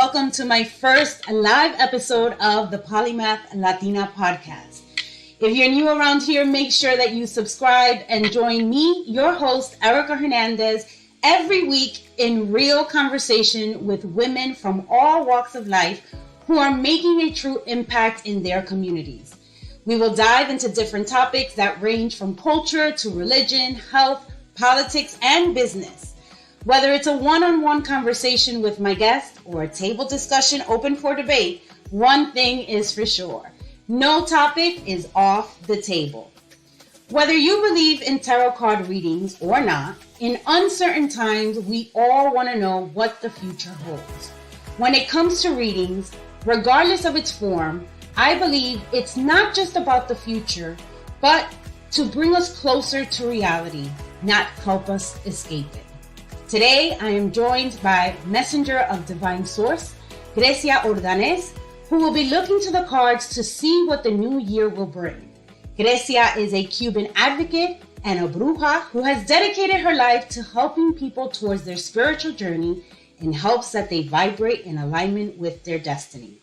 welcome to my first live episode of the Polymath Latina podcast. If you're new around here, make sure that you subscribe and join me, your host, Erika Hernandez, every week in real conversation with women from all walks of life who are making a true impact in their communities. We will dive into different topics that range from culture to religion, health, politics, and business. Whether it's a one-on-one conversation with my guest or a table discussion open for debate, one thing is for sure. No topic is off the table. Whether you believe in tarot card readings or not, in uncertain times, we all want to know what the future holds. When it comes to readings, regardless of its form, I believe it's not just about the future, but to bring us closer to reality, not help us escape it. Today, I am joined by Messenger of Divine Source, Grecia Ordonez, who will be looking to the cards to see what the new year will bring. Grecia is a Cuban advocate and a bruja who has dedicated her life to helping people towards their spiritual journey in hopes that they vibrate in alignment with their destiny.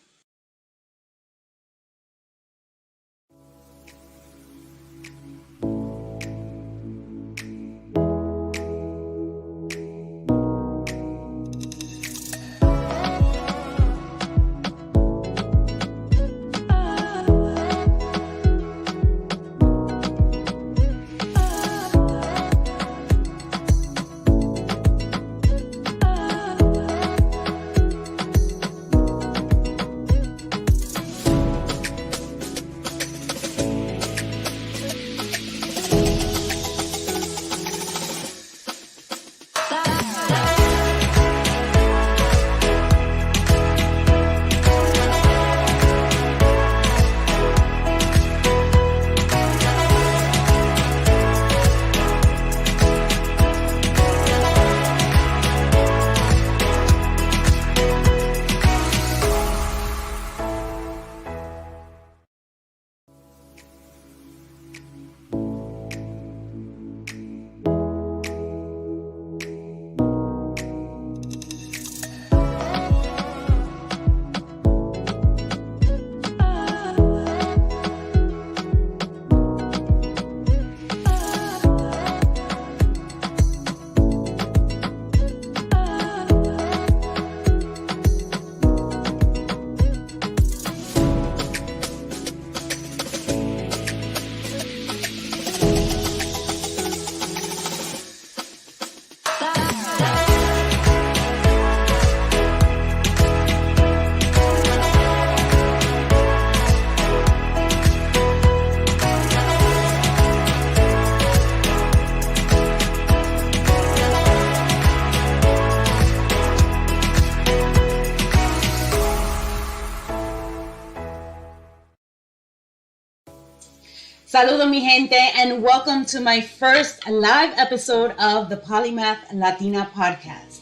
Saludo mi gente and welcome to my first live episode of the Polymath Latina podcast.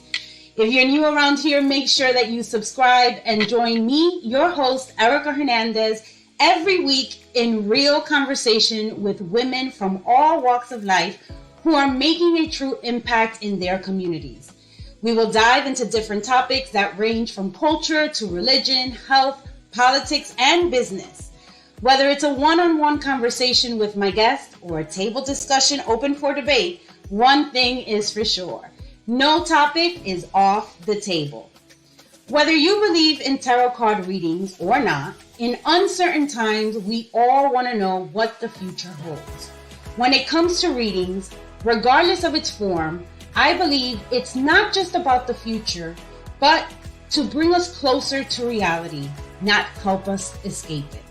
If you're new around here, make sure that you subscribe and join me, your host, Erika Hernandez, every week in real conversation with women from all walks of life who are making a true impact in their communities. We will dive into different topics that range from culture to religion, health, politics, and business. Whether it's a one-on-one conversation with my guest or a table discussion open for debate, one thing is for sure. No topic is off the table. Whether you believe in tarot card readings or not, in uncertain times, we all want to know what the future holds. When it comes to readings, regardless of its form, I believe it's not just about the future, but to bring us closer to reality, not help us escape it.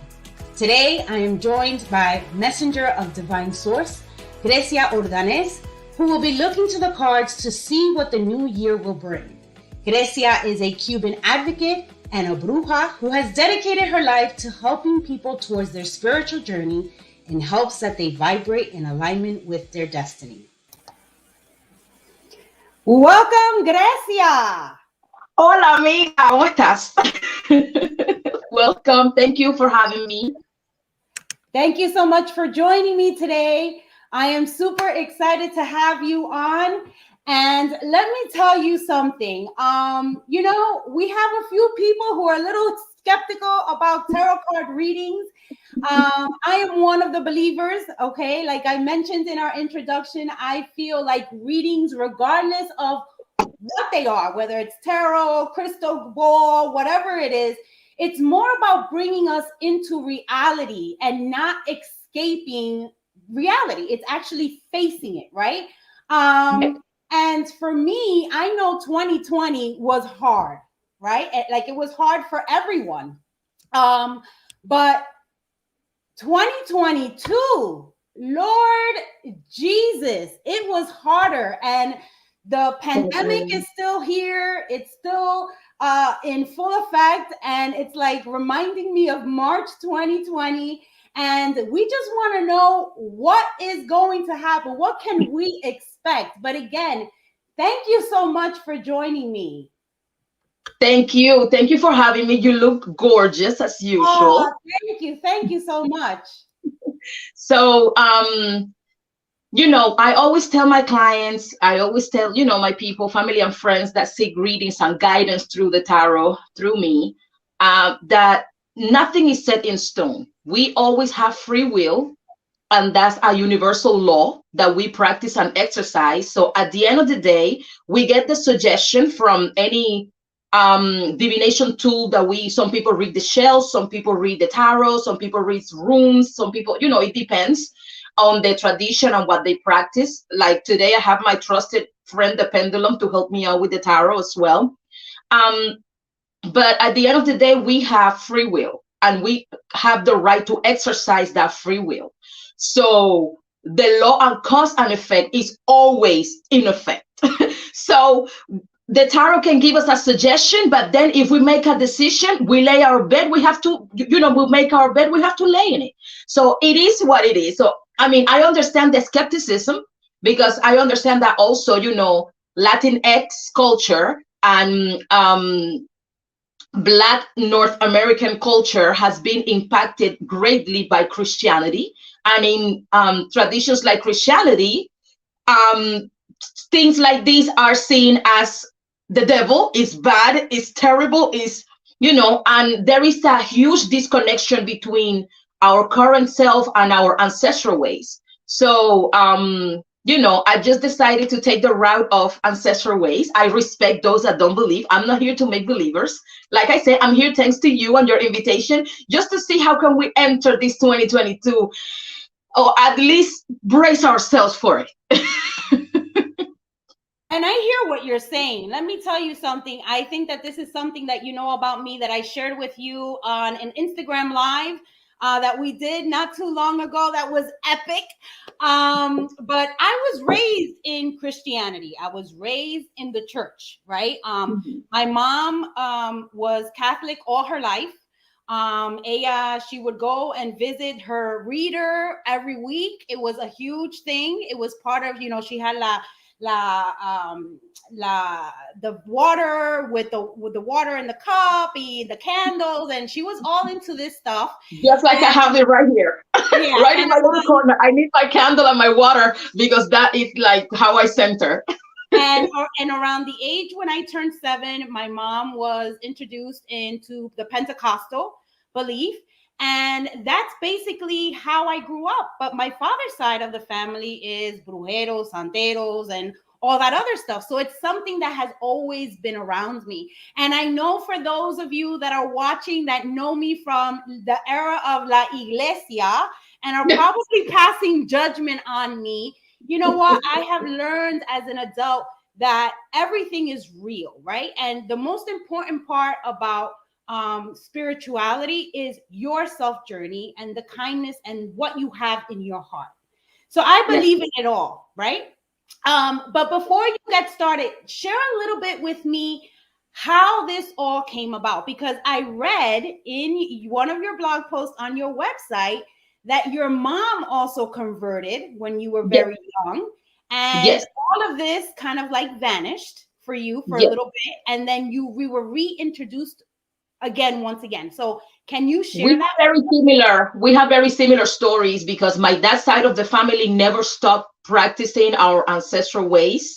Today, I am joined by Messenger of Divine Source, Grecia Ordonez, who will be looking to the cards to see what the new year will bring. Grecia is a Cuban advocate and a bruja who has dedicated her life to helping people towards their spiritual journey in hopes that they vibrate in alignment with their destiny. Welcome, Grecia! Hola, amiga, ¿cómo estás? Welcome. Thank you for having me. Thank you so much for joining me today. I am super excited to have you on. And let me tell you something. We have a few people who are a little skeptical about tarot card readings. I am one of the believers, okay? Like I mentioned in our introduction, I feel like readings, regardless of what they are, whether it's tarot, crystal ball, whatever it is, it's more about bringing us into reality and not escaping reality. It's actually facing it, right? And for me, I know 2020 was hard, right? Like it was hard for everyone. But 2022, Lord Jesus, it was harder. And the pandemic is still here. It's still in full effect. And it's like reminding me of March 2020. And we just want to know what is going to happen. What can we expect? But again, thank you so much for joining me. Thank you. Thank you for having me. You look gorgeous as usual. Oh, thank you. Thank you so much. So, I always tell my clients, I always tell, my people, family and friends that seek readings and guidance through the tarot, through me, that nothing is set in stone. We always have free will, and that's a universal law that we practice and exercise. So at the end of the day, we get the suggestion from any divination tool that some people read the shells, some people read the tarot, some people read runes, some people, it depends on the tradition and what they practice. Like today, I have my trusted friend, the pendulum, to help me out with the tarot as well. But at the end of the day, we have free will and we have the right to exercise that free will. So the law of cause and effect is always in effect. So the tarot can give us a suggestion, but then if we make a decision, we lay our bed, we have to, we make our bed, we have to lay in it. So it is what it is. So, I understand the skepticism because I understand that also, Latinx culture and Black North American culture has been impacted greatly by Christianity. And in traditions like Christianity, things like these are seen as the devil, is bad, is terrible, is, and there is a huge disconnection between our current self and our ancestral ways. So, I just decided to take the route of ancestral ways. I respect those that don't believe. I'm not here to make believers. Like I said, I'm here thanks to you and your invitation, just to see how can we enter this 2022, or at least brace ourselves for it. And I hear what you're saying. Let me tell you something. I think that this is something that you know about me that I shared with you on an Instagram live that we did not too long ago. That was epic. But I was raised in Christianity. I was raised in the church, right? My mom was Catholic all her life. She would go and visit her reader every week. It was a huge thing. It was part of, she had the water with the water in the cup, the candles, and she was all into this stuff. Just like I have it right here, yeah, right in my little corner. I need my candle and my water because that is like how I center. And around the age when I turned 7, my mom was introduced into the Pentecostal belief. And that's basically how I grew up. But my father's side of the family is brujeros, santeros, and all that other stuff. So it's something that has always been around me. And I know for those of you that are watching that know me from the era of La Iglesia and are probably passing judgment on me, you know what? I have learned as an adult that everything is real, right? And the most important part about spirituality is your self journey and the kindness and what you have in your heart. So I believe in it all, right? But before you get started, share a little bit with me how this all came about, because I read in one of your blog posts on your website that your mom also converted when you were very young, and all of this kind of like vanished for you for a little bit, and then we were reintroduced once again. So can you share that? We have very similar stories because my dad's side of the family never stopped practicing our ancestral ways.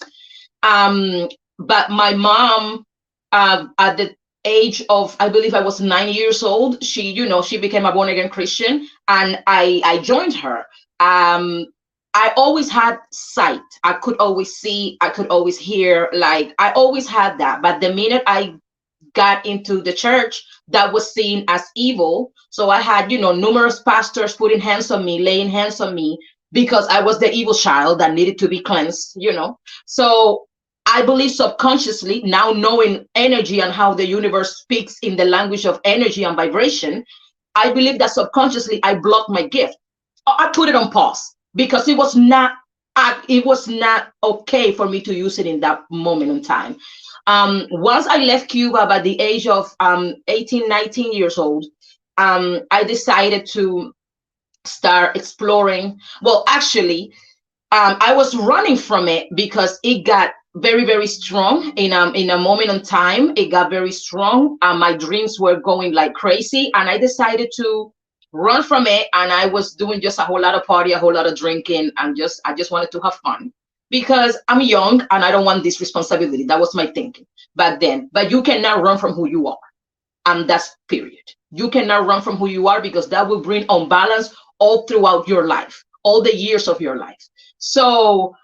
Um, but my mom, at the age of, I believe I was 9 years old, she became a born again Christian, and I joined her. Um, I always had sight. I could always see. I could always hear. Like, I always had that. But the minute I got into the church, that was seen as evil. So I had, numerous pastors putting hands on me, laying hands on me, because I was the evil child that needed to be cleansed. So I believe subconsciously, now knowing energy and how the universe speaks in the language of energy and vibration, I believe that subconsciously I blocked my gift. I put it on pause because it was not okay for me to use it in that moment in time. Once I left Cuba by the age of 18, 19 years old, I decided to start exploring. Well, actually, I was running from it because it got very, very strong in a moment in time. It got very strong. My dreams were going like crazy, and I decided to run from it. And I was doing just a whole lot of party, a whole lot of drinking, and I just wanted to have fun because I'm young and I don't want this responsibility. That was my thinking back then. But you cannot run from who you are, and that's period. You cannot run from who you are because that will bring unbalance all throughout your life, all the years of your life. So,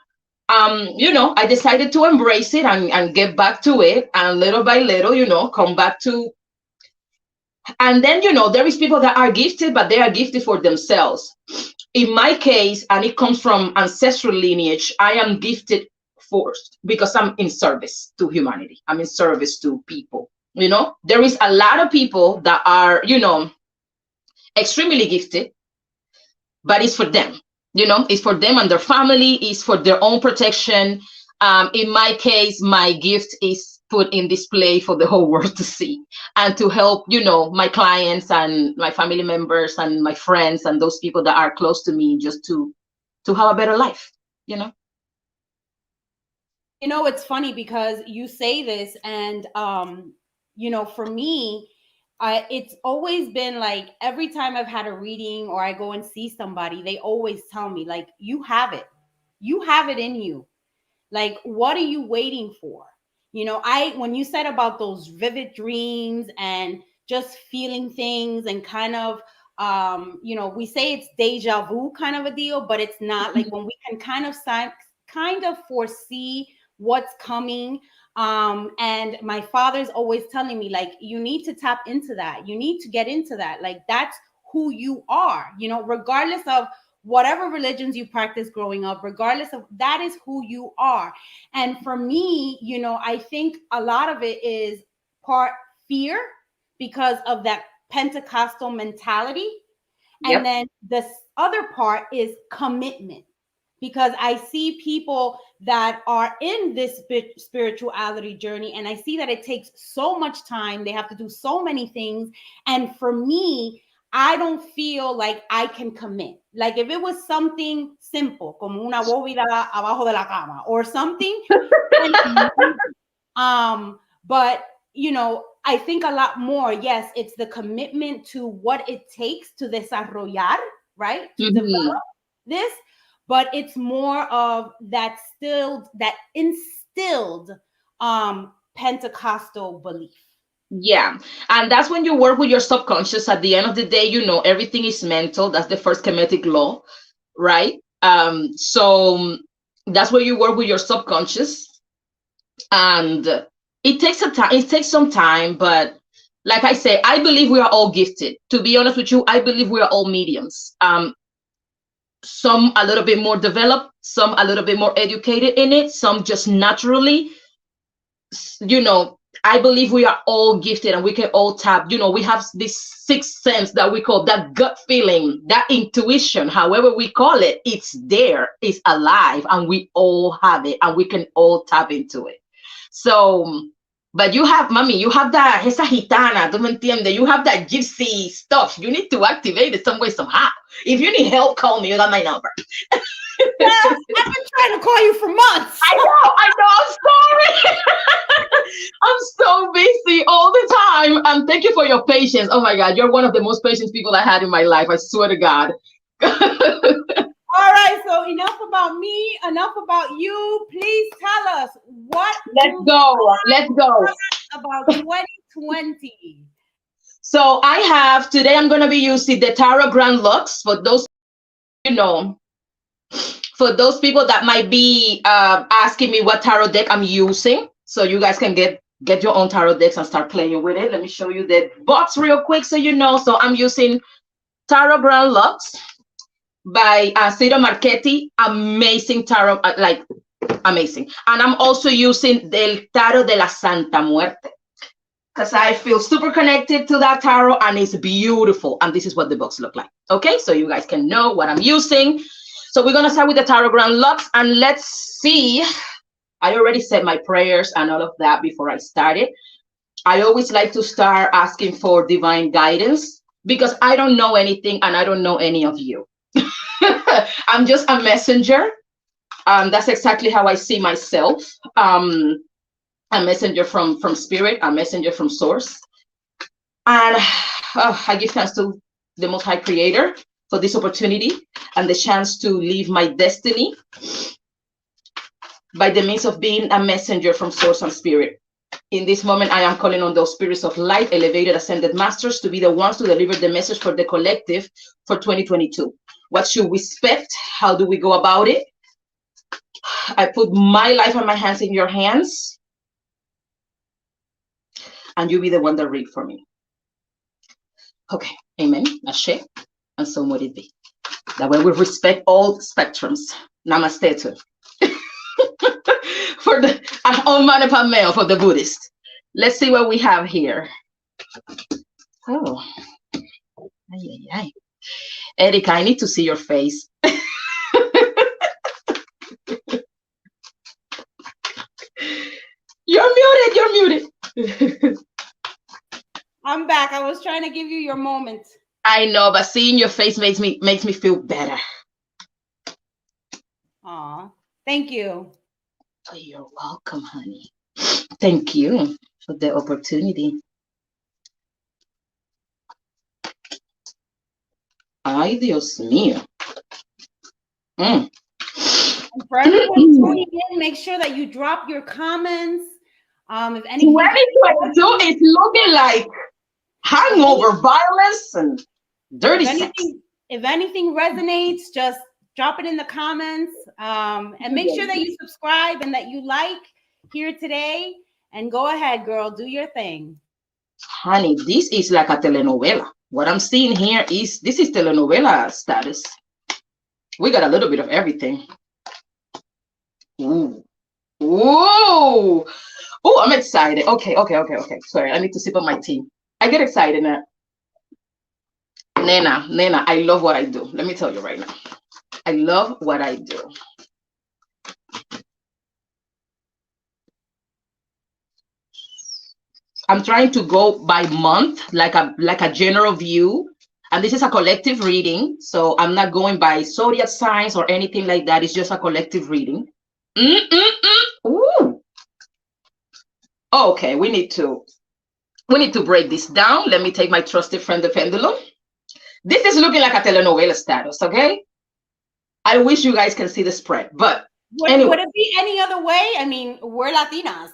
I decided to embrace it and get back to it, and little by little, come back to. And then, there is people that are gifted, but they are gifted for themselves. In my case, and it comes from ancestral lineage, I am gifted first because I'm in service to humanity. I'm in service to people. There is a lot of people that are, extremely gifted, but it's for them. It's for them and their family. It's for their own protection. In my case, my gift is put in display for the whole world to see and to help, my clients and my family members and my friends and those people that are close to me, just to have a better life. It's funny because you say this, and for me, it's always been like every time I've had a reading or I go and see somebody, they always tell me, like, you have it in you. Like, what are you waiting for? When you said about those vivid dreams and just feeling things and kind of, we say it's deja vu kind of a deal, but it's not. Like, when we can kind of foresee what's coming. And my father's always telling me, like, you need to tap into that. You need to get into that. Like, that's who you are, regardless of whatever religions you practice growing up, regardless of, that is who you are. And for me, I think a lot of it is part fear because of that Pentecostal mentality. Yep. And then the other part is commitment, because I see people that are in this spirituality journey, and I see that it takes so much time. They have to do so many things. And for me, I don't feel like I can commit. Like, if it was something simple, como una bóveda abajo de la cama or something, but I think a lot more, yes, it's the commitment to what it takes to desarrollar, right? To develop this, but it's more of that instilled Pentecostal belief. Yeah. And that's when you work with your subconscious. At the end of the day, everything is mental. That's the first Kemetic law, right? So that's where you work with your subconscious. And it takes some time, but like I say, I believe we are all gifted. To be honest with you, I believe we are all mediums. Some a little bit more developed, some a little bit more educated in it, some just naturally. I believe we are all gifted and we can all tap. We have this sixth sense that we call that gut feeling, that intuition, however we call it. It's there, it's alive, and we all have it, and we can all tap into it. So, but you have that, esa gitana, tú me entiendes? You have that gypsy stuff. You need to activate it some way, somehow. If you need help, call me. You got my number. Yes, I've been trying to call you for months. I know. I'm sorry. I'm so busy all the time. And thank you for your patience. Oh my God, you're one of the most patient people I had in my life. I swear to God. All right, so enough about me, enough about you. Please tell us, what Let's do go. Let's go. about 2020? So I have today. I'm going to be using the Tarot Grand Lux for those, you know, for those people that might be asking me what tarot deck I'm using, so you guys can get your own tarot decks and start playing with it. Let me show you the box real quick so you know. So I'm using Tarot Grand Lux by Ciro Marchetti. Amazing tarot, like amazing. And I'm also using Del Tarot de la Santa Muerte because I feel super connected to that tarot and it's beautiful. And this is what the box look like. Okay, so you guys can know what I'm using. So we're gonna start with the Tarot Grand Lux and let's see. I already said my prayers and all of that before I started. I always like to start asking for divine guidance because I don't know anything and I don't know any of you. I'm just a messenger. That's exactly how I see myself. A messenger from spirit, a messenger from source. And I give thanks to the Most High Creator for this opportunity and the chance to live my destiny by the means of being a messenger from source and spirit. In this moment, I am calling on those spirits of light, elevated, ascended masters to be the ones to deliver the message for the collective for 2022. What should we expect? How do we go about it? I put my life and my hands in your hands, and you be the one that read for me. Okay, amen, ashe, and so would it be. That way we respect all spectrums. Namaste too. For the Om Mani Padme for the Buddhist. Let's see what we have here. Oh, ay, ay, ay. Erika, I need to see your face. You're muted. You're muted. I'm back. I was trying to give you your moment. I know, but seeing your face makes me feel better. Aw, thank you. Oh, you're welcome, honey. Thank you for the opportunity. Ay, Dios mío. And for everyone tuning in, make sure that you drop your comments. If anything, 2022 is looking like hangover, violence, and dirty sex. If anything resonates, just drop it in the comments. And make sure that you subscribe and that you like here today. And go ahead, girl, do your thing. Honey, this is like a telenovela. What I'm seeing here is this is telenovela status. We got a little bit of everything. Ooh. Ooh. Oh, I'm excited. Okay. Sorry, I need to sip on my tea. I get excited now. Nena, I love what I do. Let me tell you right now. I love what I do. I'm trying to go by month, like a general view. And this is a collective reading. So I'm not going by zodiac signs or anything like that. It's just a collective reading. Ooh. Okay, we need to break this down. Let me take my trusted friend, the pendulum. This is looking like a telenovela status, okay? I wish you guys can see the spread, but anyway. Would it be any other way? I mean, we're Latinas.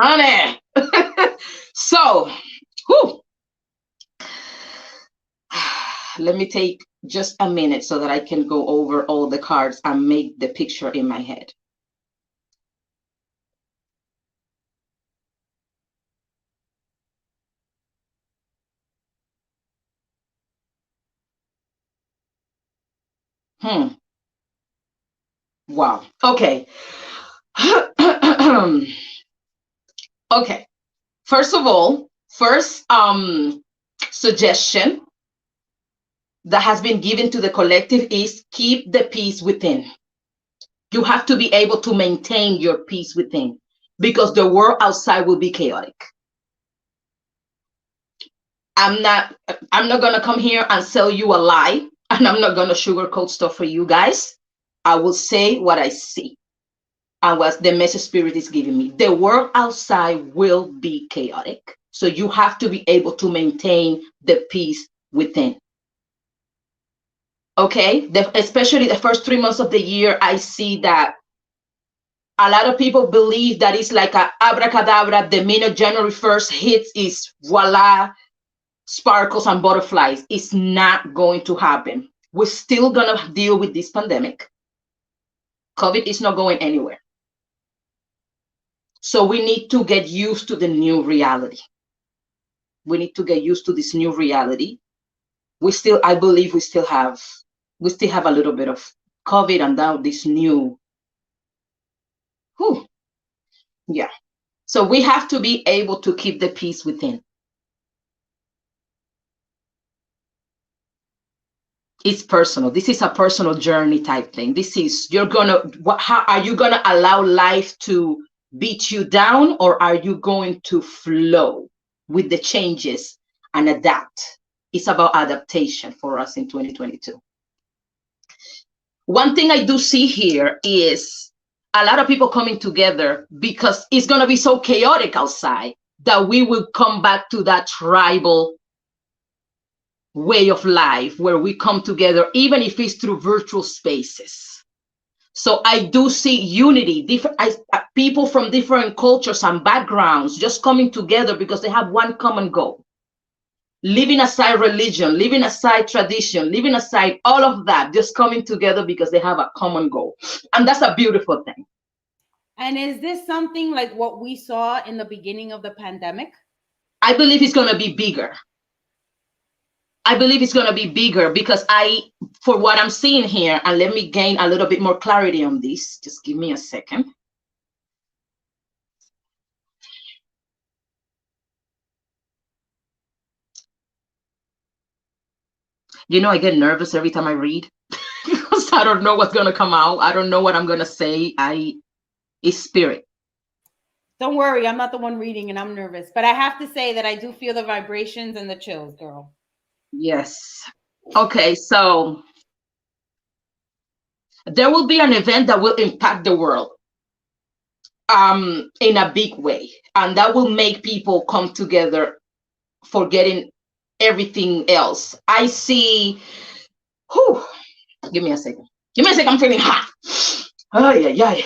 Honey. So, whew. Let me take just a minute so that I can go over all the cards and make the picture in my head. Wow. Okay. Okay. First of all, suggestion that has been given to the collective is keep the peace within. You have to be able to maintain your peace within because the world outside will be chaotic. I'm not going to come here and sell you a lie, and I'm not going to sugarcoat stuff for you guys. I will say what I see and what the message spirit is giving me. The world outside will be chaotic. So you have to be able to maintain the peace within. Okay, especially the first 3 months of the year, I see that a lot of people believe that it's like a abracadabra. The minute January 1st hits, is voila, sparkles and butterflies. It's not going to happen. We're still gonna deal with this pandemic. COVID is not going anywhere. So we need to get used to the new reality. We need to get used to this new reality. I believe we still have a little bit of COVID, and now this new, whew, yeah. So we have to be able to keep the peace within. It's personal. This is a personal journey type thing. This is, how are you gonna allow life to beat you down, or are you going to flow with the changes and adapt? It's about adaptation for us in 2022. One thing I do see here is a lot of people coming together because it's going to be so chaotic outside that we will come back to that tribal way of life where we come together, even if it's through virtual spaces. So I do see unity, people from different cultures and backgrounds just coming together because they have one common goal. Leaving aside religion, leaving aside tradition, leaving aside all of that, just coming together because they have a common goal. And that's a beautiful thing. And is this something like what we saw in the beginning of the pandemic? I believe it's going to be bigger. I believe it's going to be bigger because for what I'm seeing here, and let me gain a little bit more clarity on this. Just give me a second. I get nervous every time I read because I don't know what's going to come out. I don't know what I'm going to say. It's spirit. Don't worry, I'm not the one reading and I'm nervous. But I have to say that I do feel the vibrations and the chills, girl. Yes. Okay, so there will be an event that will impact the world in a big way. And that will make people come together, forgetting everything else. I see, give me a second. I'm feeling hot. Oh, yeah.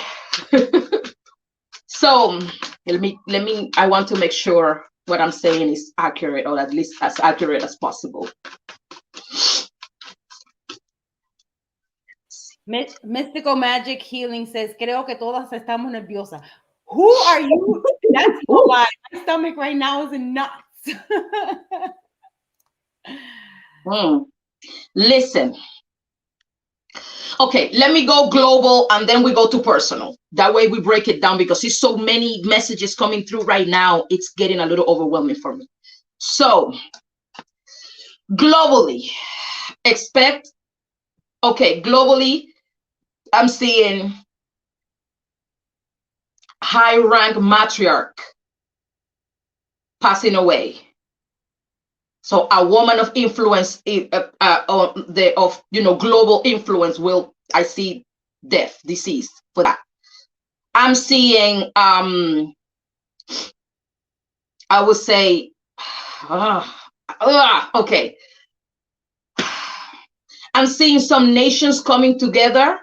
So I want to make sure what I'm saying is accurate, or at least as accurate as possible. Mystical Magic Healing says, creo que todas estamos nerviosas. Who are you? That's no lie. My stomach right now is in knots. Listen. Okay, let me go global and then we go to personal. That way we break it down because there's so many messages coming through right now. It's getting a little overwhelming for me. So, globally, globally, I'm seeing high rank matriarch passing away. So a woman of influence, global influence I see death, disease for that. I'm seeing, I would say, okay. I'm seeing some nations coming together,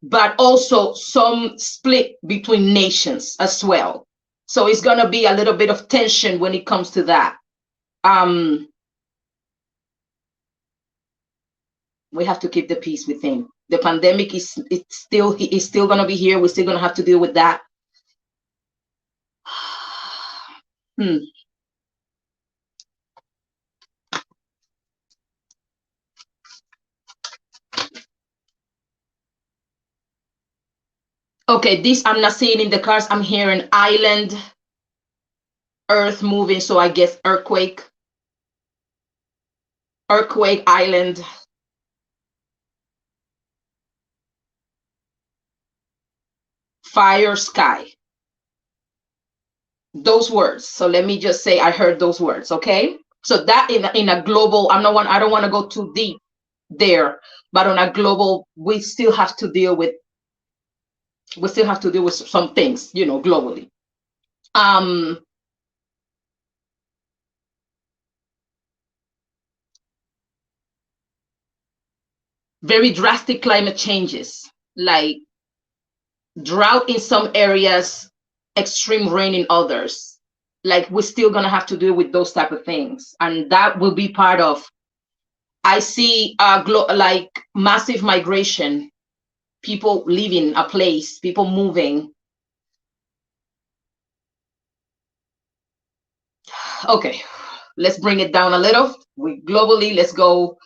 but also some split between nations as well. So it's going to be a little bit of tension when it comes to that. We have to keep the peace within. The pandemic is still going to be here. We're still going to have to deal with that. Okay, this I'm not seeing in the cards. I'm hearing island, earth moving, so I guess earthquake, island. Fire, sky. Those words. So let me just say I heard those words, okay? So that in a global, I don't want to go too deep there, but on a global, we still have to deal with some things, globally. very drastic climate changes, like drought in some areas, extreme rain in others. Like we're still gonna have to deal with those type of things, and that will be part of. I see like massive migration, people leaving a place, people moving. Okay, let's bring it down a little. We globally, let's go.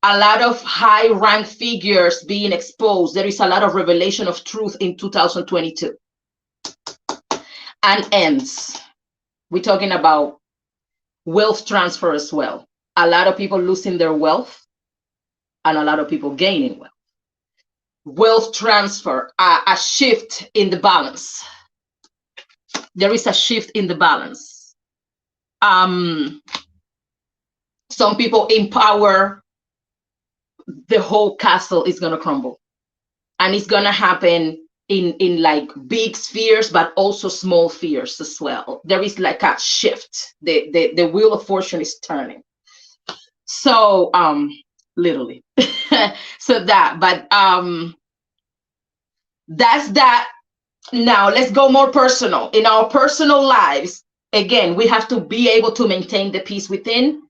A lot of high rank figures being exposed. There is a lot of revelation of truth in 2022. And ends. We're talking about wealth transfer as well. A lot of people losing their wealth and a lot of people gaining wealth. Wealth transfer, a shift in the balance. There is a shift in the balance. Some people in power, the whole castle is going to crumble. And it's going to happen in like big spheres, but also small spheres as well. There is like a shift. The wheel of fortune is turning. So literally. So that, but that's that. Now let's go more personal. In our personal lives, again, we have to be able to maintain the peace within,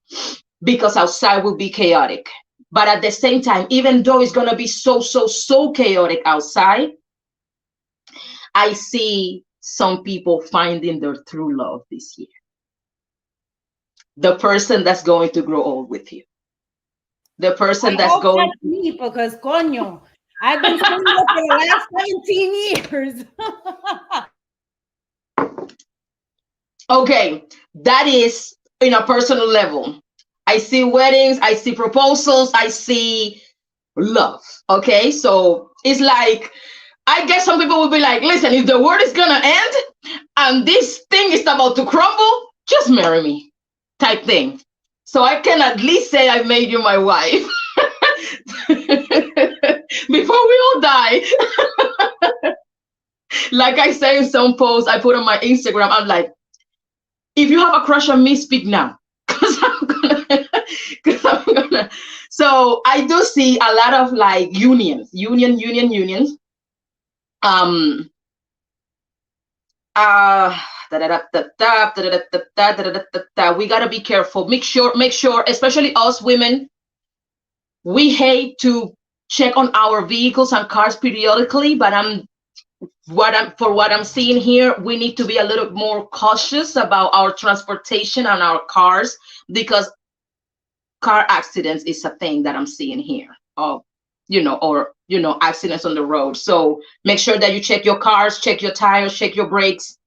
because outside will be chaotic. But at the same time, even though it's going to be so chaotic outside, I see some people finding their true love this year. The person that's going to grow old with you. The person that's going. That's me, because coño, I've been single for the last 17 years. Okay, that is in a personal level. I see weddings, I see proposals, I see love. Okay, so it's like, I guess some people will be like, listen, if the world is gonna end and this thing is about to crumble, just marry me, type thing. So I can at least say I made you my wife before we all die. Like I say in some posts I put on my Instagram, I'm like, if you have a crush on me, speak now. Because I'm gonna. So I do see a lot of like unions. We gotta be careful. Make sure, especially us women, we hate to check on our vehicles and cars periodically, but what I'm seeing here, we need to be a little more cautious about our transportation and our cars, because car accidents is a thing that I'm seeing here. Or accidents on the road. So make sure that you check your cars, check your tires, check your brakes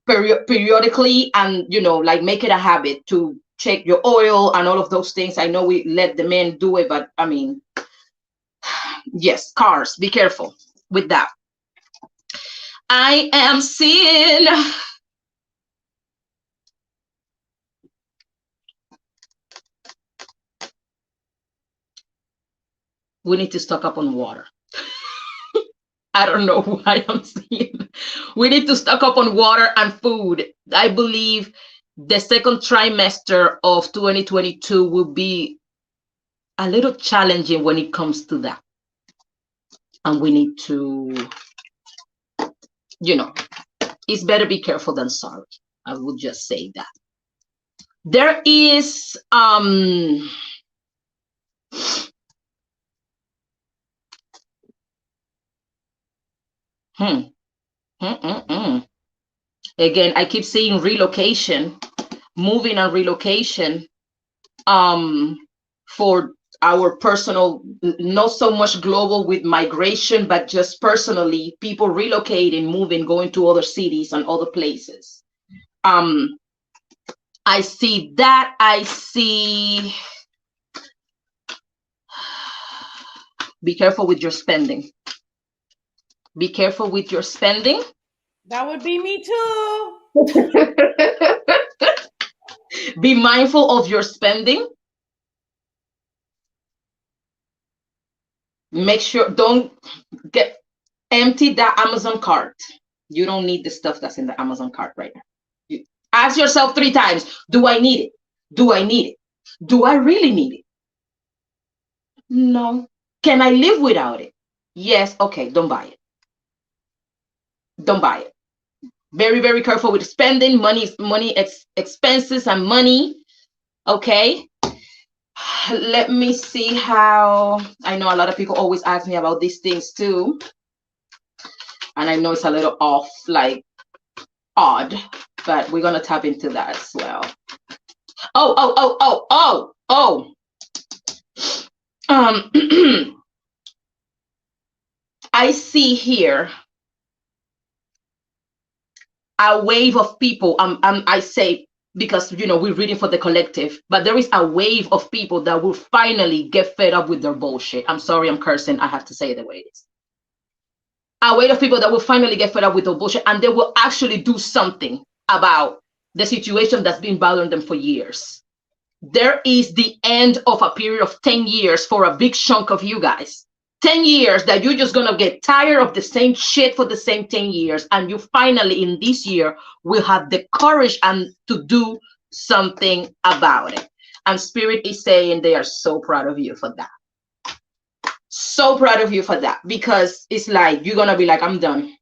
periodically, and like make it a habit to check your oil and all of those things. I know we let the men do it, but I mean, yes, cars, be careful with that. I am seeing we need to stock up on water. I don't know why I'm seeing. We need to stock up on water and food. I believe the second trimester of 2022 will be a little challenging when it comes to that. And we need to, it's better be careful than sorry. I would just say that. There is again, I keep saying relocation, moving and relocation for our personal, not so much global with migration, but just personally, people relocating, moving, going to other cities and other places. I see that. I see. Be careful with your spending. Be careful with your spending. That would be me too. Be mindful of your spending. Make sure, don't empty that Amazon cart. You don't need the stuff that's in the Amazon cart right now. You ask yourself 3 times, do I need it? Do I need it? Do I really need it? No. Can I live without it? Yes. Okay, don't buy it. Don't buy it. Very, very careful with spending money, expenses and money. Okay. Let me see how, I know a lot of people always ask me about these things too. And I know it's a little off, like odd, but we're going to tap into that as well. I see here a wave of people. I say, because we're reading for the collective, but there is a wave of people that will finally get fed up with their bullshit. I'm sorry, I'm cursing. I have to say it the way it is. A wave of people that will finally get fed up with their bullshit, and they will actually do something about the situation that's been bothering them for years. There is the end of a period of 10 years for a big chunk of you guys. 10 years that you're just going to get tired of the same shit for the same 10 years. And you finally, in this year, will have the courage and to do something about it. And Spirit is saying they are so proud of you for that. So proud of you for that. Because it's like, you're going to be like, I'm done.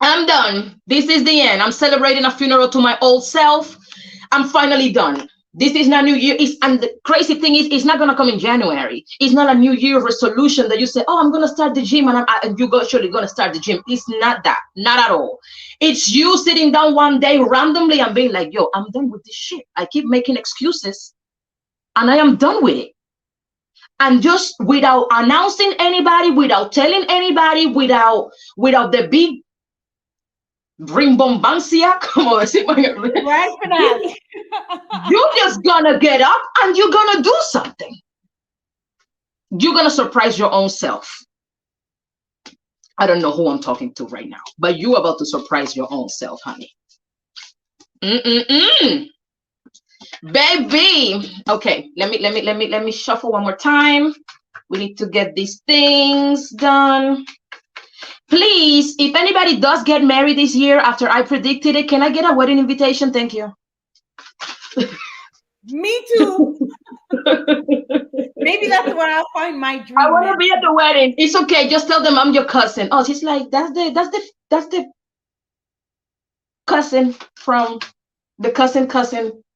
I'm done. This is the end. I'm celebrating a funeral to my old self. I'm finally done. This is not New Year. And the crazy thing is, it's not going to come in January. It's not a New Year resolution that you say, oh, I'm going to start the gym, and you're surely going to start the gym. It's not that. Not at all. It's you sitting down one day randomly and being like, yo, I'm done with this shit. I keep making excuses and I am done with it. And just without announcing anybody, without telling anybody, without the big rimbombancia, como decimos en Right for that. You're just gonna get up and you're gonna do something. You're gonna surprise your own self. I don't know who I'm talking to right now, but you're about to surprise your own self, honey. Baby. Okay, let me shuffle one more time. We need to get these things done. Please, if anybody does get married this year after I predicted it, can I get a wedding invitation? Thank you. Me too. Maybe that's where I'll find my dream. I want to be at the wedding. It's okay. Just tell them I'm your cousin. Oh, she's like, that's the cousin from the cousin.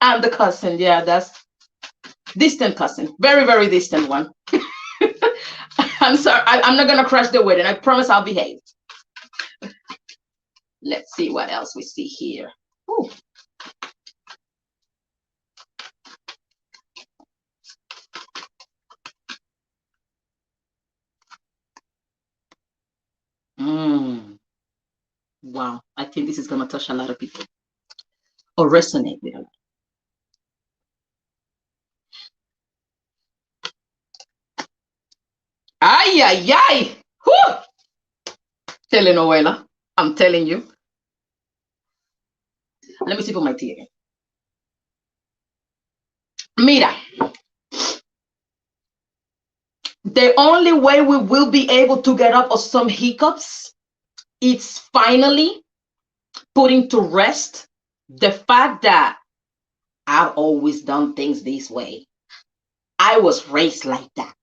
I'm the cousin. Yeah, that's distant cousin. Very, very distant one. I'm sorry. I'm not gonna crash the wedding. I promise I'll behave. Let's see what else we see here. Ooh. Wow, I think this is going to touch a lot of people or resonate with a lot. Ay, ay, ay. Whew. Telenovela, I'm telling you. Let me sip on my tea again. Mira, the only way we will be able to get up of some hiccups is finally putting to rest the fact that I've always done things this way. I was raised like that.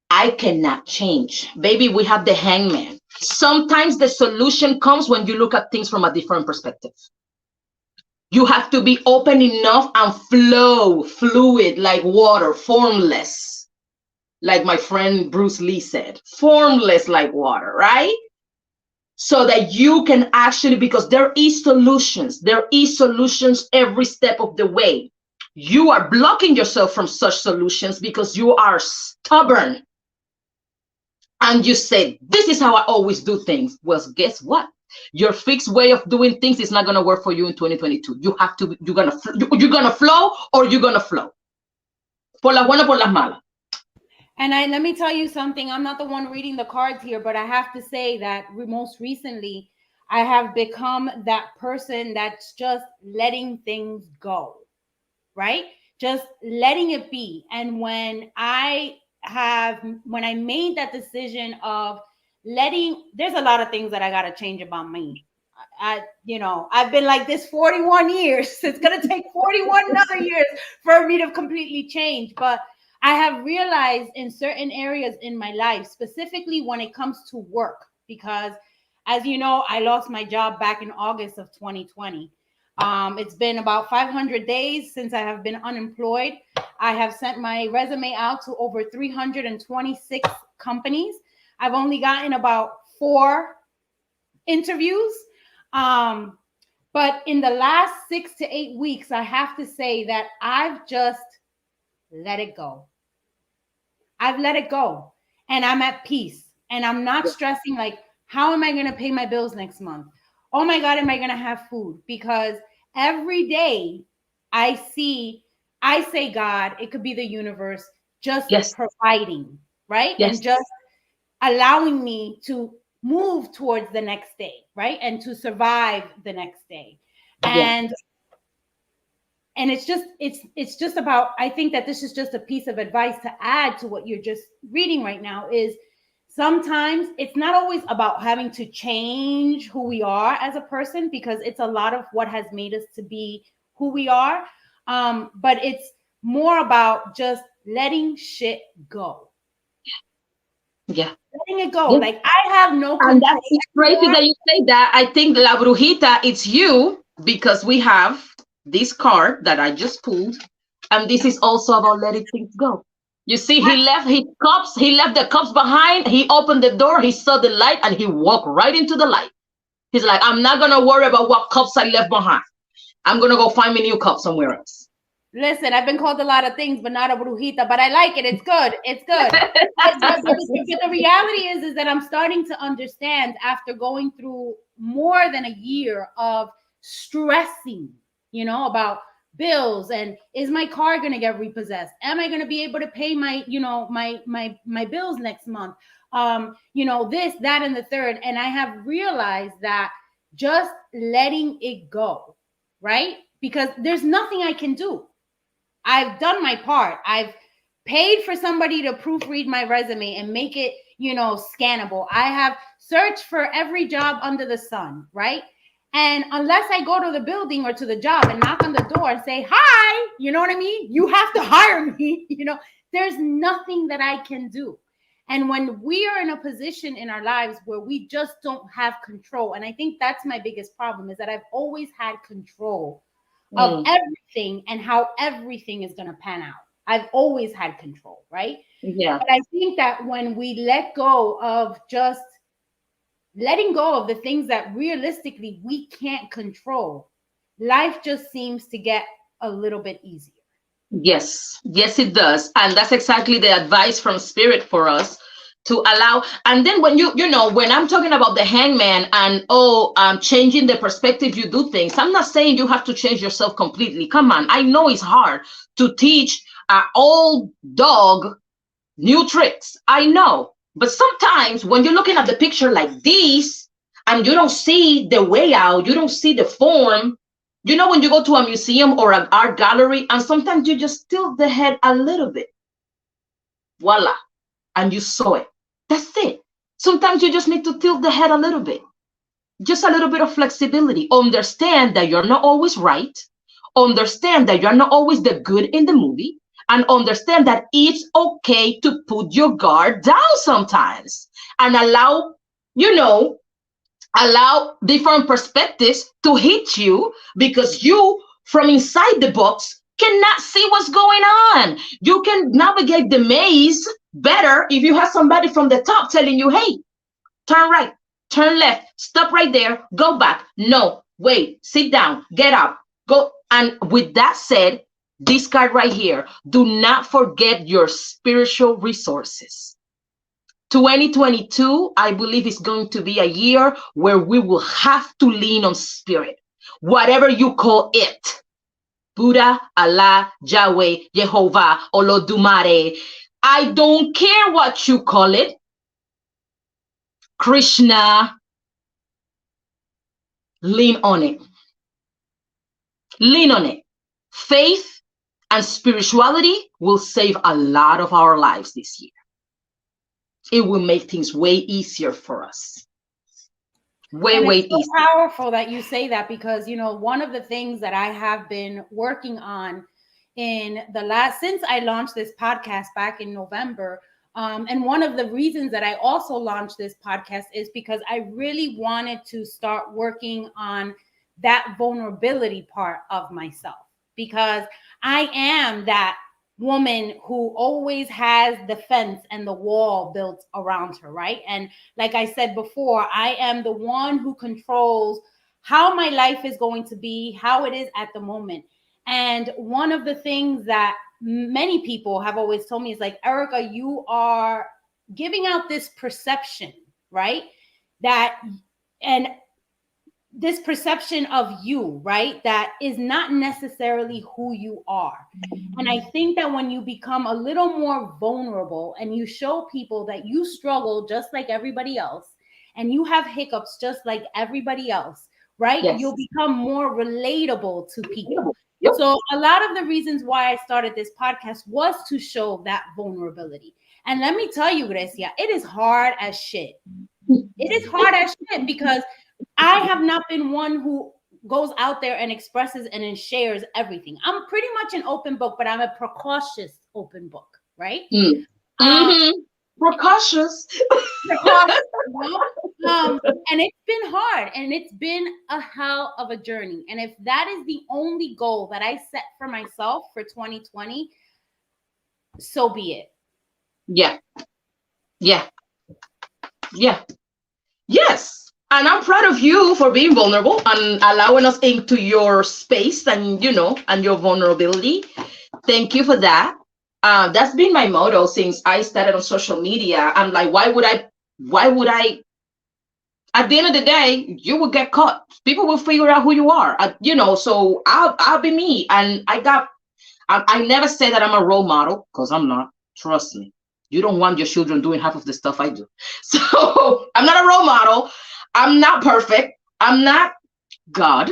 I cannot change. Baby, we have the hangman. Sometimes the solution comes when you look at things from a different perspective. You have to be open enough and fluid like water, formless. Like my friend Bruce Lee said, formless like water, right? So that you can actually, because there is solutions every step of the way. You are blocking yourself from such solutions because you are stubborn. And you say, this is how I always do things. Well, guess what? Your fixed way of doing things is not going to work for you in 2022. You have to, you're going to flow or you're going to flow. Por las buenas, por las malas. And let me tell you something. I'm not the one reading the cards here, but I have to say that most recently, I have become that person that's just letting things go, right? Just letting it be. And when I made that decision of there's a lot of things that I got to change about me. I've been like this 41 years. It's going to take 41 another years for me to completely change. But I have realized in certain areas in my life, specifically when it comes to work, because as you know, I lost my job back in August of 2020. It's been about 500 days since I have been unemployed. I have sent my resume out to over 326 companies. I've only gotten about 4 interviews. Um, but in the last 6 to 8 weeks, I have to say that I've just let it go. I've let it go and I'm at peace and I'm not stressing like, how am I going to pay my bills next month? Oh my God, am I going to have food? Because every day I see, I say, God, it could be the universe just Yes. providing, right? Yes. And just allowing me to move towards the next day, right? And to survive the next day. Yeah. And it's just about, I think that this is just a piece of advice to add to what you're just reading right now is sometimes it's not always about having to change who we are as a person, because it's a lot of what has made us to be who we are, but it's more about just letting shit go. Yeah. Letting it go. Yeah. Like I have no And control that's crazy anymore. that you say that. I think La Brujita, it's you because we have this card that I just pulled. And this is also about letting things go. You see, he left his cups, he left the cups behind, he opened the door, he saw the light, and he walked right into the light. He's like, I'm not gonna worry about what cups I left behind. I'm gonna go find me new cups somewhere else. Listen, I've been called a lot of things, but not a brujita. But I like it. It's good. It's good. But the reality is that I'm starting to understand after going through more than a year of stressing, about bills and is my car going to get repossessed? Am I going to be able to pay my, my bills next month? This, that, and the third. And I have realized that just letting it go, right? Because there's nothing I can do. I've done my part. I've paid for somebody to proofread my resume and make it, scannable. I have searched for every job under the sun, right? And unless I go to the building or to the job and knock on the door and say, hi, you know what I mean? You have to hire me, there's nothing that I can do. And when we are in a position in our lives where we just don't have control, and I think that's my biggest problem, is that I've always had control of everything and how everything is going to pan out. I've always had control, right? Yeah. But I think that when we let go of just letting go of the things that realistically we can't control, life just seems to get a little bit easier. Yes, yes, it does. And that's exactly the advice from Spirit for us to allow. And then when when I'm talking about the hangman and, changing the perspective you do things, I'm not saying you have to change yourself completely. Come on. I know it's hard to teach an old dog new tricks. I know. But sometimes when you're looking at the picture like this and you don't see the way out, you don't see the form, when you go to a museum or an art gallery and sometimes you just tilt the head a little bit, voila, and you saw it. That's it. Sometimes you just need to tilt the head a little bit, just a little bit of flexibility. Understand that you're not always right. Understand that you're not always the good in the movie, and understand that it's okay to put your guard down sometimes and allow different perspectives to hit you, because you from inside the box cannot see what's going on. You can navigate the maze better if you have somebody from the top telling you, hey, turn right, turn left, stop right there, go back, no, wait, sit down, get up, go. And with that said, this card right here, do not forget your spiritual resources. 2022, I believe, is going to be a year where we will have to lean on spirit, whatever you call it. Buddha, Allah, Yahweh, Jehovah, Olodumare. I don't care what you call it. Krishna. Lean on it. Lean on it. Faith and spirituality will save a lot of our lives this year. It will make things way easier for us. Way it's so easier. powerful that you say that, because one of the things that I have been working on since I launched this podcast back in November. And one of the reasons that I also launched this podcast is because I really wanted to start working on that vulnerability part of myself, because I am that woman who always has the fence and the wall built around her, right? And like I said before, I am the one who controls how my life is going to be, how it is at the moment. And one of the things that many people have always told me is like, Erika, you are giving out this perception, right? That, and this perception of you, right? That is not necessarily who you are. And I think that when you become a little more vulnerable and you show people that you struggle just like everybody else, and you have hiccups just like everybody else, right? Yes. You'll become more relatable to people. Yep. So a lot of the reasons why I started this podcast was to show that vulnerability. And let me tell you, Grecia, it is hard as shit. It is hard as shit, because I have not been one who goes out there and expresses and then shares everything. I'm pretty much an open book, but I'm a precautious open book, right? Precautious. Precautious, you know? And it's been hard, and it's been a hell of a journey. And if that is the only goal that I set for myself for 2020, so be it. Yeah. Yeah. Yeah. Yes. And I'm proud of you for being vulnerable and allowing us into your space and, and your vulnerability. Thank you for that. That's been my motto since I started on social media. I'm like, why would I, at the end of the day, you will get caught. People will figure out who you are, so I'll be me. And I never say that I'm a role model, because I'm not, trust me. You don't want your children doing half of the stuff I do. So I'm not a role model. I'm not perfect. I'm not God.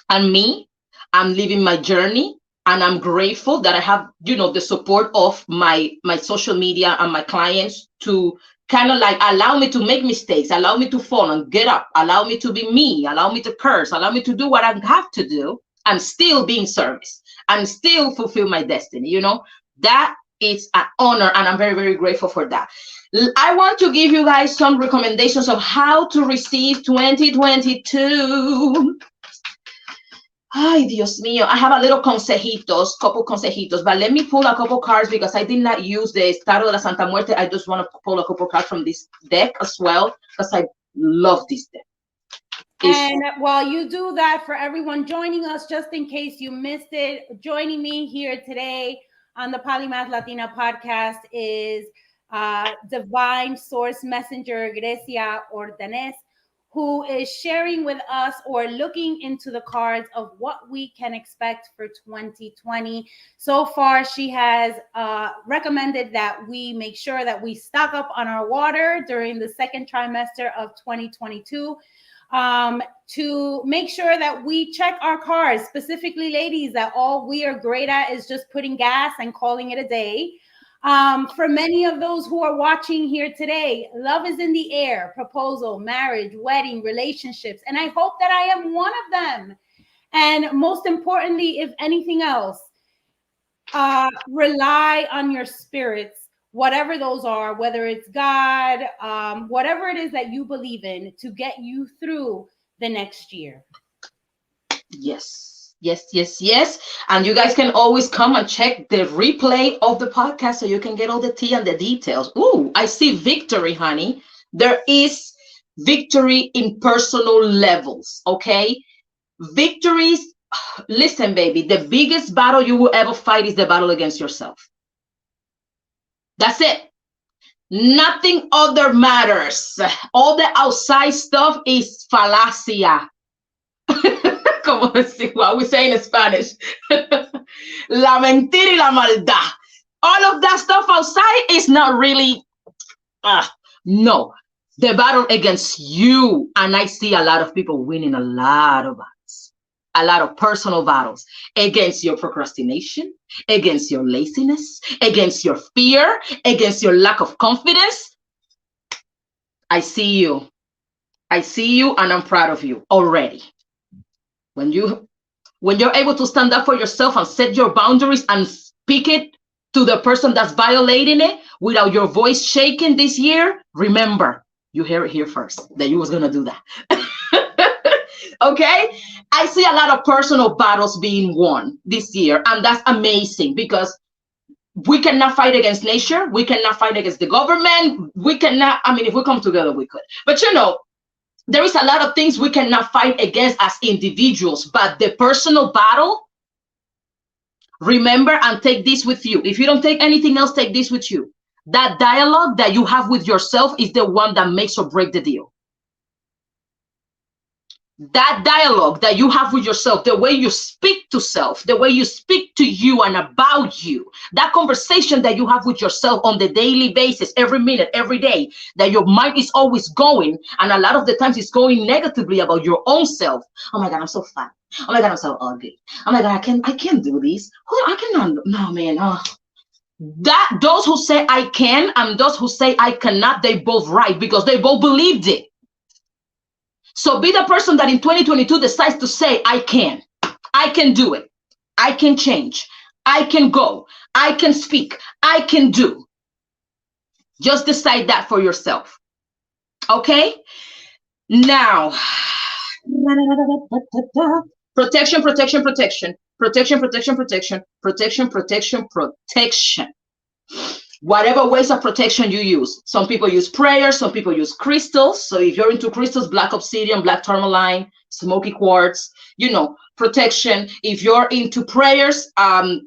I'm me. I'm living my journey. And I'm grateful that I have, the support of my social media and my clients to kind of like allow me to make mistakes, allow me to fall and get up, allow me to be me, allow me to curse, allow me to do what I have to do and still be in service and still fulfill my destiny. That is an honor, and I'm very, very grateful for that. I want to give you guys some recommendations of how to receive 2022. Ay, Dios mío. I have a little couple consejitos, but let me pull a couple cards because I did not use the Tarot de la Santa Muerte. I just want to pull a couple cards from this deck as well, because I love this deck. And while you do that, for everyone joining us, just in case you missed it, joining me here today on the Polymath Latina podcast is Divine Source Messenger Grecia Ordonez, who is sharing with us or looking into the cards of what we can expect for 2020. So far, she has recommended that we make sure that we stock up on our water during the second trimester of 2022. To make sure that we check our cars, specifically ladies, that all we are great at is just putting gas and calling it a day. For many of those who are watching here today, love is in the air: proposal, marriage, wedding, relationships. And I hope that I am one of them. And most importantly, if anything else, rely on your spirits, whatever those are, whether it's God, whatever it is that you believe in, to get you through the next year. Yes. And you guys can always come and check the replay of the podcast so you can get all the tea and the details. Ooh, I see victory, honey. There is victory in personal levels, okay? Victories, listen, baby, the biggest battle you will ever fight is the battle against yourself. That's it. Nothing other matters. All the outside stuff is falacia. Como what we say in Spanish. La mentira y la maldad. All of that stuff outside is not really, no. The battle against you. And I see a lot of people winning a lot of battles. A lot of personal battles against your procrastination, against your laziness, against your fear, against your lack of confidence. I see you. I see you, and I'm proud of you already. When you When you're able to stand up for yourself and set your boundaries and speak it to the person that's violating it without your voice shaking this year, remember, you hear it here first that you was gonna do that. Okay, I see a lot of personal battles being won this year, and that's amazing because we cannot fight against nature, we cannot fight against the government, we cannot, I mean, if we come together we could, but you know, there is a lot of things we cannot fight against as individuals, but the personal battle, remember, and take this with you. If you don't take anything else, take this with you. That dialogue that you have with yourself is the one that makes or break the deal. That dialogue that you have with yourself, the way you speak to self, the way you speak to you and about you, that conversation that you have with yourself on the daily basis, every minute, every day, that your mind is always going, and a lot of the times it's going negatively about your own self. Oh my God, I'm so fat. Oh my God, I'm so ugly. Oh my God, I can't do this. Oh, I cannot. No, man. Oh. That those who say I can and those who say I cannot, they both right because they both believed it. So be the person that in 2022 decides to say, I can do it. I can change. I can go. I can speak. I can do. Just decide that for yourself. Okay? Now, protection, protection, protection, protection, protection, protection, protection, protection, protection. Whatever ways of protection you use. Some people use prayer, some people use crystals. So if you're into crystals, black obsidian, black tourmaline, smoky quartz, you know, protection. If you're into prayers, the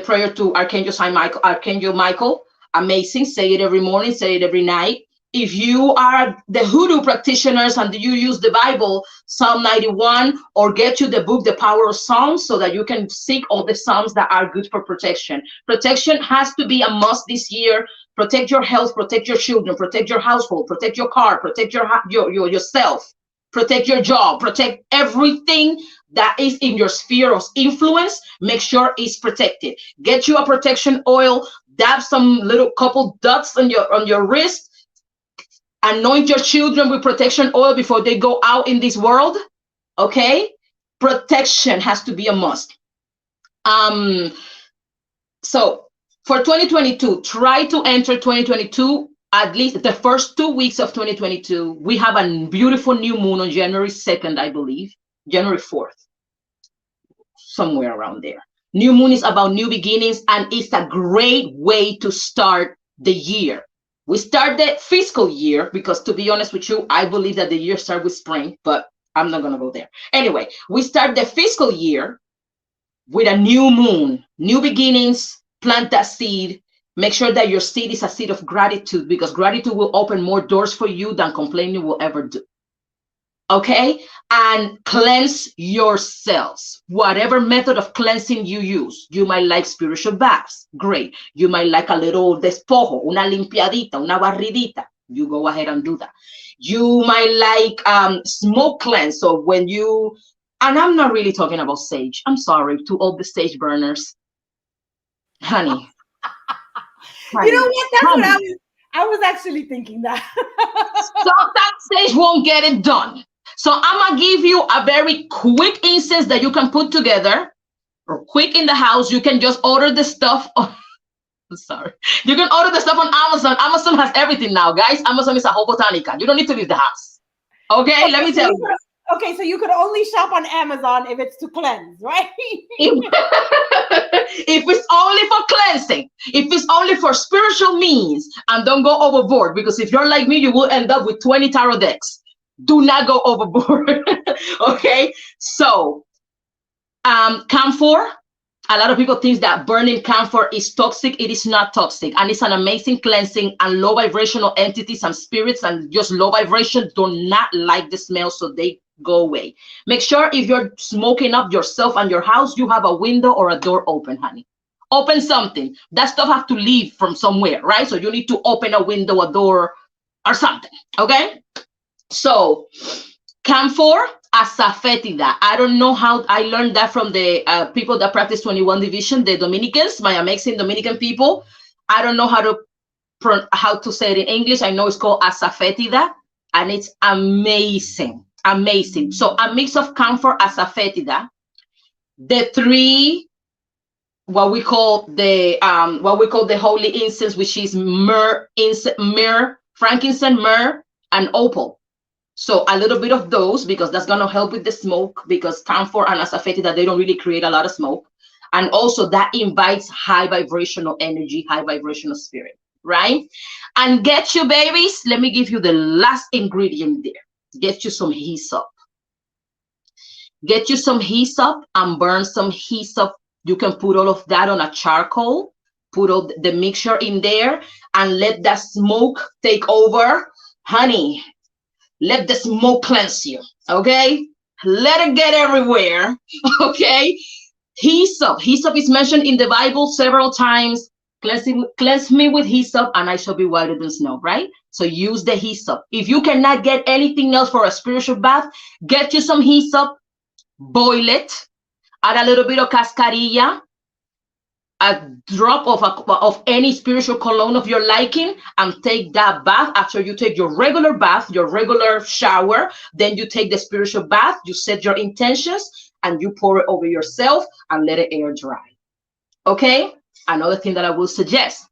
prayer to Archangel Michael, amazing. Say it every morning, say it every night. If you are the hoodoo practitioners and you use the Bible, Psalm 91, or get you the book, The Power of Psalms, so that you can seek all the Psalms that are good for protection. Protection has to be a must this year. Protect your health, protect your children, protect your household, protect your car, protect yourself, protect your job, protect everything that is in your sphere of influence. Make sure it's protected. Get you a protection oil, dab some little couple dots on your wrist. Anoint your children with protection oil before they go out in this world. Okay? Protection has to be a must. So for 2022, try to enter 2022, at least the first 2 weeks of 2022. We have a beautiful new moon on January 2nd, I believe. January 4th. Somewhere around there. New moon is about new beginnings, and it's a great way to start the year. We start the fiscal year because, to be honest with you, I believe that the year starts with spring, but I'm not going to go there. Anyway, we start the fiscal year with a new moon, new beginnings. Plant that seed. Make sure that your seed is a seed of gratitude, because gratitude will open more doors for you than complaining will ever do. Okay? And cleanse yourselves. Whatever method of cleansing you use. You might like spiritual baths. Great. You might like a little despojo, una limpiadita, una barridita. You go ahead and do that. You might like smoke cleanse. So when you, and I'm not really talking about sage. I'm sorry to all the sage burners. Honey. You know what? That's what I was actually thinking that. So that sage won't get it done. So I'm going to give you a very quick incense that you can put together, or quick in the house. You can just order the stuff. I'm sorry. You can order the stuff on Amazon. Amazon has everything now, guys. Amazon is a whole botanica. You don't need to leave the house. Okay, let me tell you. Okay, so you could only shop on Amazon if it's to cleanse, right? If it's only for cleansing, if it's only for spiritual means, and don't go overboard, because if you're like me, you will end up with 20 tarot decks. Do not go overboard. Okay, so camphor. A lot of people think that burning camphor is toxic. It is not toxic, and it's an amazing cleansing. And low vibrational entities and spirits and just low vibration do not like the smell, so they go away. Make sure if you're smoking up yourself and your house, you have a window or a door open, honey. Open something. That stuff has to leave from somewhere, right? So you need to open a window, a door, or something. Okay. So camphor, asafoetida. I don't know how I learned that from the people that practice 21 division, the Dominicans, my amazing Dominican people. I don't know how to say it in English. I know it's called asafoetida, and it's amazing. Amazing. So a mix of camphor, asafoetida, the three what we call the holy incense, which is myrrh, frankincense, myrrh, and opal. So a little bit of those, because that's going to help with the smoke, because camphor and asafoetida, they don't really create a lot of smoke. And also that invites high vibrational energy, high vibrational spirit, right? And get you, babies, let me give you the last ingredient there. Get you some hyssop. Get you some hyssop and burn some hyssop. You can put all of that on a charcoal, put all the mixture in there, and let that smoke take over. Honey, let the smoke cleanse you, okay? Let it get everywhere, okay? Hyssop is mentioned in the Bible several times. Cleanse me with hyssop and I shall be whiter than snow, right? So use the hyssop. If you cannot get anything else for a spiritual bath, get you some hyssop, boil it, add a little bit of cascarilla, a drop of any spiritual cologne of your liking, and take that bath. After you take your regular bath, your regular shower, then you take the spiritual bath, you set your intentions, and you pour it over yourself and let it air dry. Okay? Another thing that I will suggest,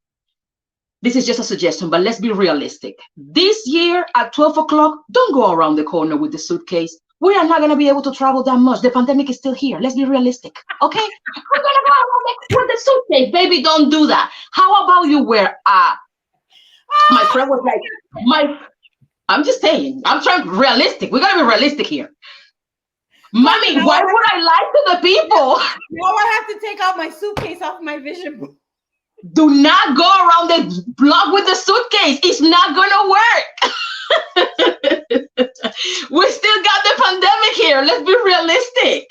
this is just a suggestion, but let's be realistic. This year at 12 o'clock, don't go around the corner with the suitcase. We are not going to be able to travel that much. The pandemic is still here. Let's be realistic. Okay? I'm going to go around with the suitcase. Baby, don't do that. How about you wear my friend was like, I'm just saying, I'm trying realistic. We got to be realistic here. Mommy, why would I lie to the people? Now I have to take out my suitcase off my vision board. Do not go around the block with the suitcase. It's not going to work. We still got the pandemic here. Let's be realistic.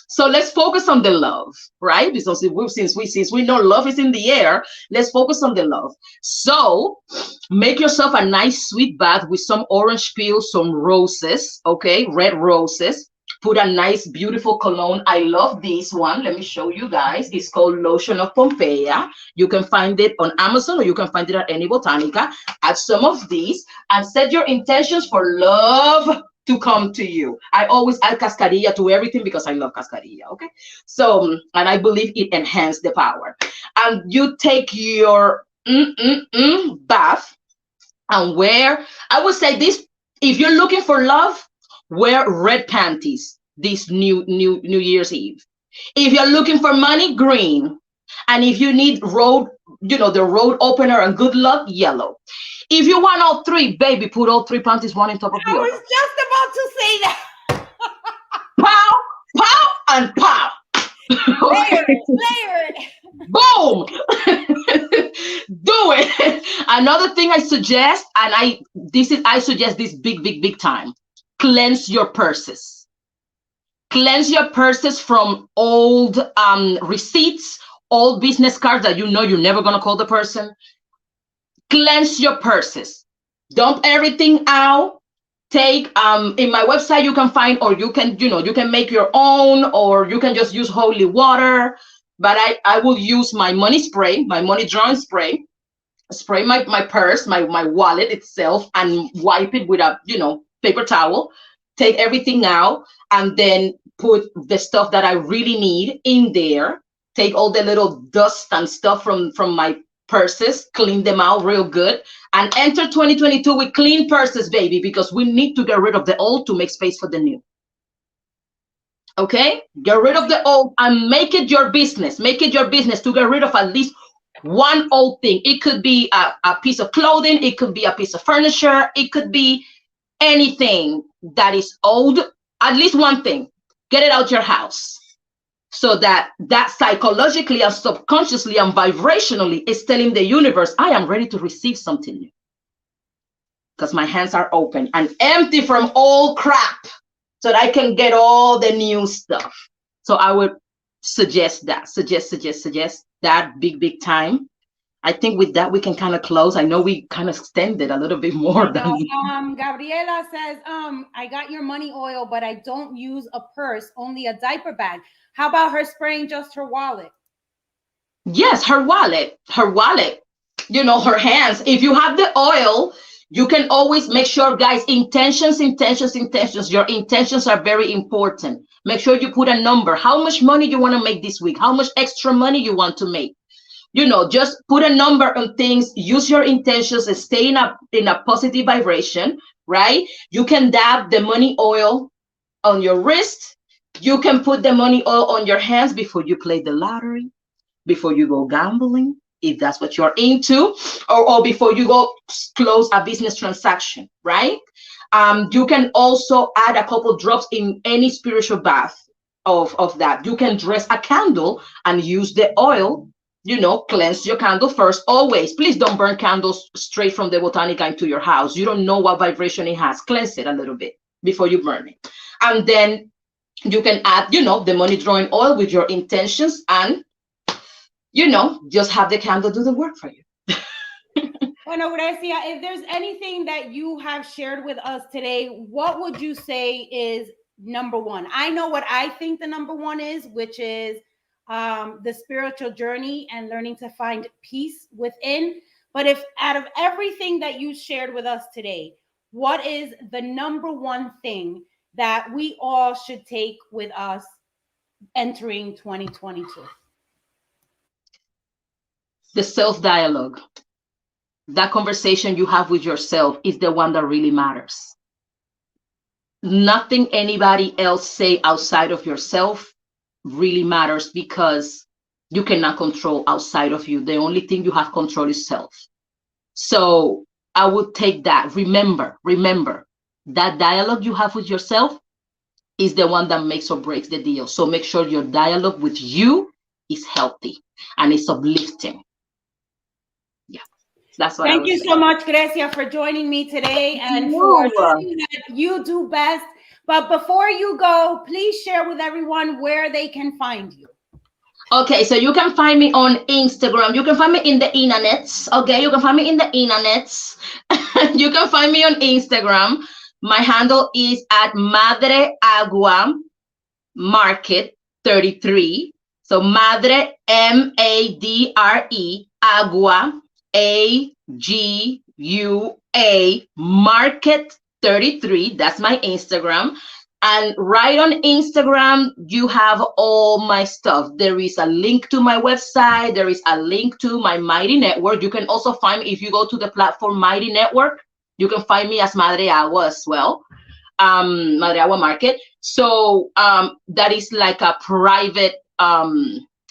So let's focus on the love, right? Because since we know love is in the air, let's focus on the love. So make yourself a nice sweet bath with some orange peel, some roses, okay? Red roses. Put a nice, beautiful cologne. I love this one. Let me show you guys. It's called Lotion of Pompeia. You can find it on Amazon or you can find it at any Botanica. Add some of these and set your intentions for love to come to you. I always add cascarilla to everything because I love cascarilla, okay? So, and I believe it enhances the power. And you take your bath and wear, I would say this, if you're looking for love, wear red panties this New Year's Eve. If you're looking for money, green. And if you need the road opener and good luck, yellow. If you want all three, baby, put all three panties one on top of the other. I was just about to say that. Pow, pow, and pow. Layer it. Boom. Do it. Another thing I suggest, and I suggest this big time. Cleanse your purses. Cleanse your purses from old receipts, old business cards that you know you're never going to call the person. Cleanse your purses. Dump everything out. Take in my website you can find, or you can make your own, or you can just use holy water. But I will use my money spray, my money drawing spray. Spray my purse, my wallet itself, and wipe it with a paper towel. Take everything out and then put the stuff that I really need in there. Take all the little dust and stuff from my purses, clean them out real good, and enter 2022 with clean purses, baby, because we need to get rid of the old to make space for the new. Okay? Get rid of the old and make it your business. Make it your business to get rid of at least one old thing. It could be a piece of clothing. It could be a piece of furniture. It could be anything that is old. At least one thing. Get it out your house. So that psychologically and subconsciously and vibrationally is telling the universe, I am ready to receive something new. Because my hands are open and empty from old crap, so that I can get all the new stuff. So I would suggest that. Suggest that big time. I think with that we can kind of close. I know we kind of extended a little bit more than. Gabriela says, I got your money oil, but I don't use a purse, only a diaper bag. How about her spraying just her wallet? Yes, her wallet, her hands. If you have the oil, You can always make sure, guys, intentions. Your intentions are very important. Make sure you put a number. How much money you want to make this week? How much extra money you want to make? Just put a number on things. Use your intentions and stay in a positive vibration, right? You can dab the money oil on your wrist. You can put the money oil on your hands before you play the lottery, before you go gambling, if that's what you're into, or before you go close a business transaction, right? You can also add a couple drops in any spiritual bath of that. You can dress a candle and use the oil, cleanse your candle first. Always, please don't burn candles straight from the botanica into your house. You don't know what vibration it has. Cleanse it a little bit before you burn it. And then you can add, the money drawing oil with your intentions, and just have the candle do the work for you. Bueno, Grecia, if there's anything that you have shared with us today, what would you say is number one? I know what I think the number one is, which is the spiritual journey and learning to find peace within. But if out of everything that you shared with us today, what is the number one thing that we all should take with us entering 2022? The self-dialogue. That conversation you have with yourself is the one that really matters. Nothing anybody else say outside of yourself really matters, because you cannot control outside of you. The only thing you have control is self. So I would take that. Remember, that dialogue you have with yourself is the one that makes or breaks the deal. So make sure your dialogue with you is healthy and it's uplifting. Yeah, that's what. Thank you so much, Grecia, for joining me today and for doing that you do best. But before you go, please share with everyone where they can find you. Okay, so you can find me on Instagram. You can find me in the internets. Okay, you can find me in the internets. You can find me on Instagram. My handle is at Madre Agua Market 33. So Madre, MADRE, Agua, AGUA, Market 33. That's my Instagram. And right on Instagram, you have all my stuff. There is a link to my website. There is a link to my Mighty Network. You can also find me, if you go to the platform Mighty Network, you can find me as Madre Agua as well, Madre Agua Market. So that is like a private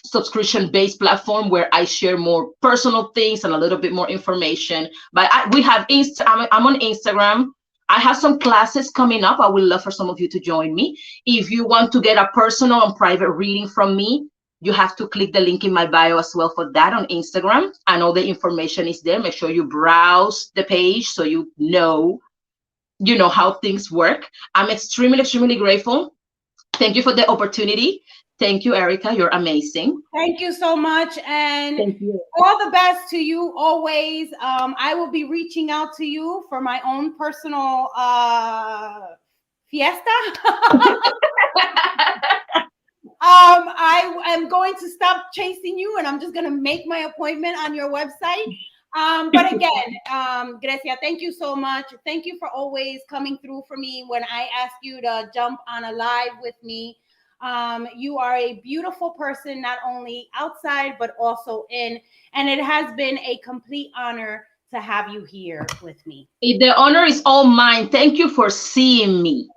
subscription-based platform where I share more personal things and a little bit more information. But we have I'm on Instagram. I have some classes coming up. I would love for some of you to join me. If you want to get a personal and private reading from me, you have to click the link in my bio as well for that on Instagram. And all the information is there. Make sure you browse the page so you know how things work. I'm extremely, extremely grateful. Thank you for the opportunity. Thank you, Erika. You're amazing. Thank you so much. And all the best to you always. I will be reaching out to you for my own personal fiesta. I am going to stop chasing you, and I'm just going to make my appointment on your website. But again, Grecia, thank you so much. Thank you for always coming through for me when I ask you to jump on a live with me. You are a beautiful person, not only outside, but also in. And it has been a complete honor to have you here with me. The honor is all mine. Thank you for seeing me.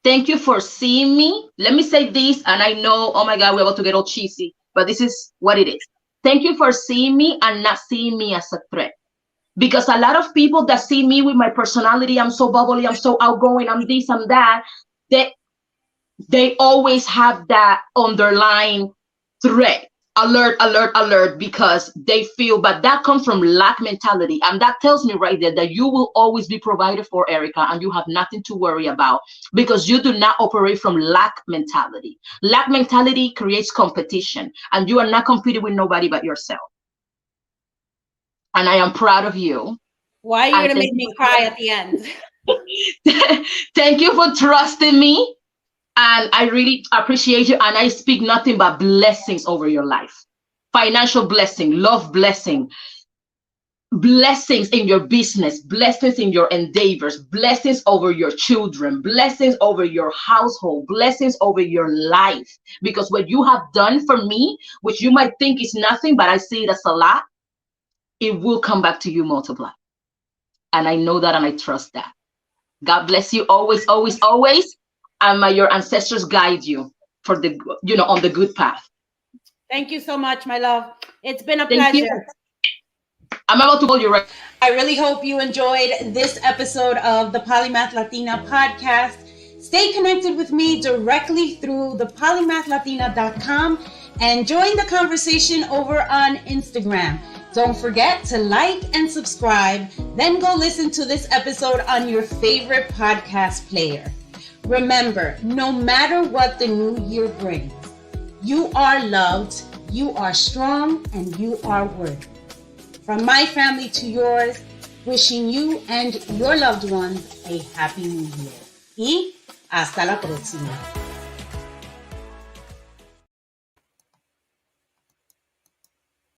Thank you for seeing me. Let me say this, and I know, oh my God, we're about to get all cheesy, but this is what it is. Thank you for seeing me and not seeing me as a threat. Because a lot of people that see me with my personality, I'm so bubbly, I'm so outgoing, I'm this, I'm that, they always have that underlying threat, alert, because they feel, but that comes from lack mentality. And that tells me right there that you will always be provided for, Erika, and you have nothing to worry about, because you do not operate from lack mentality. Lack mentality creates competition, and you are not competing with nobody but yourself. And I am proud of you. Why are you going to make me cry at the end? Thank you for trusting me. And I really appreciate you. And I speak nothing but blessings over your life. Financial blessing, love blessing, blessings in your business, blessings in your endeavors, blessings over your children, blessings over your household, blessings over your life. Because what you have done for me, which you might think is nothing, but I see it as a lot, it will come back to you multiplied. And I know that and I trust that. God bless you always, always, always. And may your ancestors guide you for the, on the good path. Thank you so much, my love. It's been a Thank pleasure. you. I'm about to call you right. I really hope you enjoyed this episode of the Polymath Latina podcast. Stay connected with me directly through thepolymathlatina.com and join the conversation over on Instagram. Don't forget to like and subscribe, then go listen to this episode on your favorite podcast player. Remember, no matter what the new year brings, you are loved, you are strong, and you are worthy. From my family to yours, wishing you and your loved ones a happy new year. Y hasta la próxima.